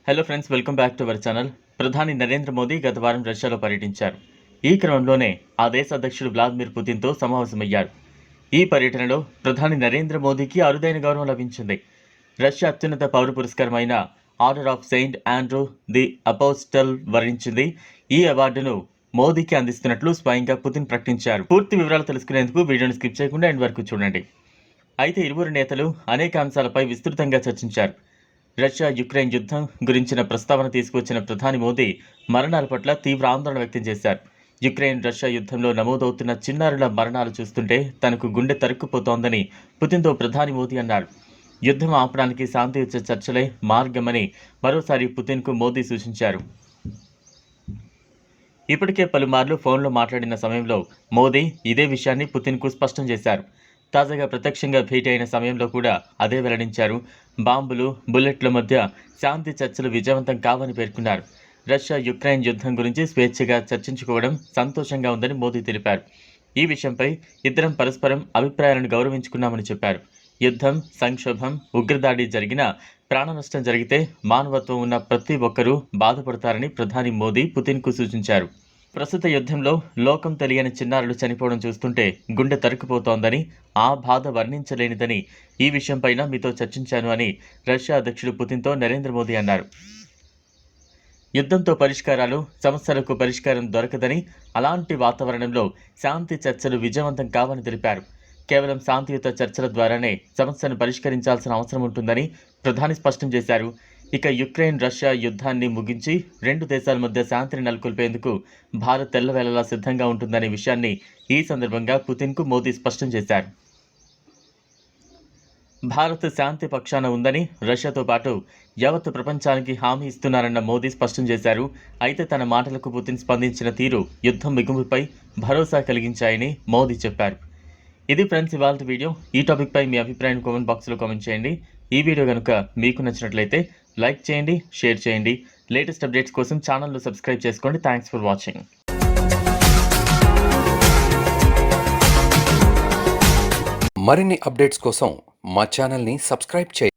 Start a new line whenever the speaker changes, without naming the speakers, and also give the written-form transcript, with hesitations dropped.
Hello friends, welcome back to our channel. ప్రధాని నరేంద్ర మోదీ గత వారం రష్యాలో పర్యటించారు. ఈ క్రమంలోనే ఆ దేశ అధ్యక్షుడు వ్లాదిమిర్ పుతిన్తో సమావేశమయ్యారు. ఈ పర్యటనలో ప్రధాని నరేంద్ర మోదీకి అరుదైన గౌరవం లభించింది. రష్యా అత్యున్నత పౌర పురస్కారమైన Order of Saint Andrew the Apostle వరించింది. ఈ అవార్డును మోదీకి అందిస్తున్నట్లు స్వయంగా పుతిన్ ప్రకటించారు. పూర్తి వివరాలు తెలుసుకునేందుకు వీడియోని స్కిప్ చేయకుండా ఎండ్ వరకు చూడండి. అయితే ఇరువురు నేతలు అనేక అంశాలపై విస్తృతంగా చర్చించారు. రష్యా యుక్రెయిన్ యుద్ధం గురించిన ప్రస్తావన తీసుకొచ్చిన ప్రధాని మోదీ మరణాల పట్ల తీవ్ర ఆందోళన వ్యక్తం చేశారు. యుక్రెయిన్ రష్యా యుద్ధంలో నమోదవుతున్న చిన్నారుల మరణాలు చూస్తుంటే తనకు గుండె తరుక్కుపోతోందని పుతిన్తో ప్రధాని మోదీ అన్నారు. యుద్ధం ఆపడానికి శాంతియుత చర్చలే మార్గమని మరోసారి పుతిన్కు మోదీ సూచించారు. ఇప్పటికే పలుమార్లు ఫోన్లో మాట్లాడిన సమయంలో మోదీ ఇదే విషయాన్ని పుతిన్కు స్పష్టం చేశారు. తాజాగా ప్రత్యక్షంగా భేటీ అయిన సమయంలో కూడా అదే వెల్లడించారు. బాంబులు, బుల్లెట్ల మధ్య శాంతి చర్చలు విజయవంతం కావని పేర్కొన్నారు. రష్యా యుక్రెయిన్ యుద్ధం గురించి స్వేచ్ఛగా చర్చించుకోవడం సంతోషంగా ఉందని మోదీ తెలిపారు. ఈ విషయంపై ఇద్దరం పరస్పరం అభిప్రాయాలను గౌరవించుకున్నామని చెప్పారు. యుద్ధం, సంక్షోభం, ఉగ్రదాడి జరిగినా, ప్రాణ నష్టం జరిగితే మానవత్వం ఉన్న ప్రతి ఒక్కరూ బాధపడతారని ప్రధాని మోదీ పుతిన్కు సూచించారు. ప్రస్తుత యుద్ధంలో లోకం తెలియని చిన్నారులు చనిపోవడం చూస్తుంటే గుండె తరుక్కుపోతోందని, ఆ బాధ వర్ణించలేనిదని, ఈ విషయంపైన మీతో చర్చించాను అని రష్యా అధ్యక్షుడు పుతిన్తో నరేంద్ర మోదీ అన్నారు. యుద్ధంతో పరిష్కారాలు, సమస్యలకు పరిష్కారం దొరకదని, అలాంటి వాతావరణంలో శాంతి చర్చలు విజయవంతం కావని తెలిపారు. కేవలం శాంతియుత చర్చల ద్వారానే సమస్యను పరిష్కరించాల్సిన అవసరం ఉంటుందని ప్రధాని స్పష్టం చేశారు. ఇక యుక్రెయిన్ రష్యా యుద్ధాన్ని ముగించి రెండు దేశాల మధ్య శాంతిని నెలకొల్పేందుకు భారత్ ఎల్లవేళలా సిద్ధంగా ఉంటుందనే విషయాన్ని ఈ సందర్భంగా పుతిన్కు మోదీ స్పష్టం చేశారు. భారత్ శాంతి పక్షాన ఉందని, రష్యాతో పాటు యావత్ ప్రపంచానికి హామీ ఇస్తున్నారన్న మోదీ స్పష్టం చేశారు. అయితే తన మాటలకు పుతిన్ స్పందించిన తీరు యుద్ధం మిగుముపై భరోసా కలిగించాయని మోదీ చెప్పారు. ఇది ఫ్రెండ్స్ ఇవాళ వీడియో. ఈ టాపిక్పై మీ అభిప్రాయం కామెంట్ బాక్స్లో కామెంట్ చేయండి. ఈ వీడియో కనుక మీకు నచ్చినట్లయితే లైక్ చేయండి, షేర్ చేయండి. లేటెస్ట్ అప్డేట్స్ కోసం ఛానల్ను సబ్స్క్రైబ్ చేసుకోండి. Thanks for watching.
మరిన్ని అప్డేట్స్ కోసం మా ఛానల్ని సబ్స్క్రైబ్ చేయండి.